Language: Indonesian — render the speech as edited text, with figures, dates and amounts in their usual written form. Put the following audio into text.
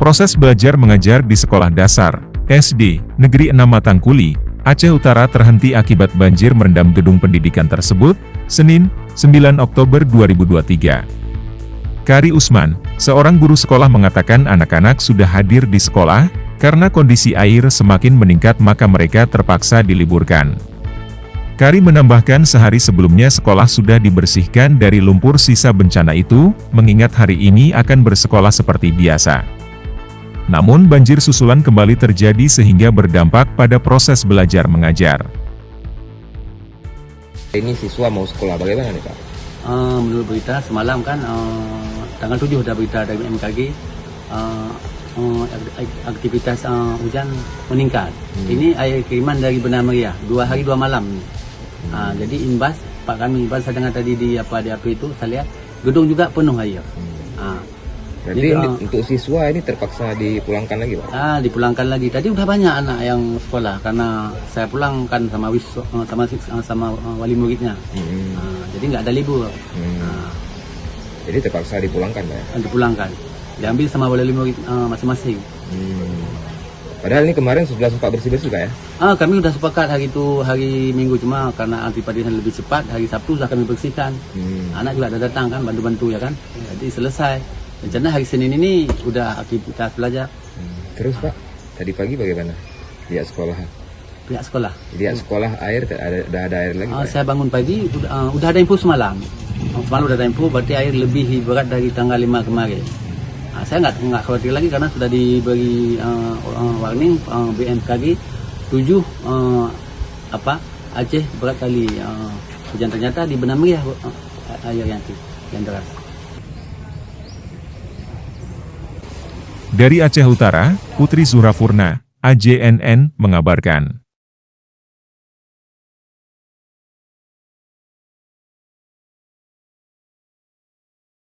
Proses belajar mengajar di sekolah dasar, SD, Negeri 6 Matangkuli, Aceh Utara terhenti akibat banjir merendam gedung pendidikan tersebut, Senin, 9 Oktober 2023. Kari Usman, seorang guru sekolah mengatakan anak-anak sudah hadir di sekolah, karena kondisi air semakin meningkat maka mereka terpaksa diliburkan. Kari menambahkan sehari sebelumnya sekolah sudah dibersihkan dari lumpur sisa bencana itu, mengingat hari ini akan bersekolah seperti biasa. Namun banjir susulan kembali terjadi sehingga berdampak pada proses belajar mengajar. Ini siswa mau sekolah, bagaimana nih Pak? Menurut berita semalam kan, tanggal 7 ada berita dari BMKG, aktivitas hujan meningkat. Ini air kiriman dari Benar Meriah, 2 hari 2 malam. Jadi imbas, Pak kami imbas saya dengar tadi di apa itu, saya lihat gedung juga penuh air. Berarti untuk siswa ini terpaksa dipulangkan lagi Pak? Dipulangkan lagi. Tadi udah banyak anak yang sekolah karena saya pulangkan sama wali muridnya. Jadi nggak ada libur. Jadi terpaksa dipulangkan Pak ya? Dipulangkan. Diambil sama wali murid masing-masing. Padahal ini kemarin sudah sempat bersih-bersih Pak ya? Kami udah sepakat hari itu, hari Minggu, cuma karena antipatisan lebih cepat, hari Sabtu sudah kami bersihkan. Anak juga ada datang kan, bantu-bantu ya kan. Jadi selesai. Rencana hari Senin ini udah aktivitas belajar. Terus Pak, tadi pagi bagaimana? Pihak sekolah? Pihak sekolah? Pihak sekolah air, udah ada air lagi Pak? Saya bangun pagi, udah ada info semalam. Semalam udah ada info, berarti air lebih berat dari tanggal 5 kemarin. Saya nggak khawatir lagi karena sudah diberi warning BMKG 7 Aceh berat kali hujan, ternyata di Benar Meriah air yang deras. Dari Aceh Utara, Putri Zurafurna, AJNN mengabarkan.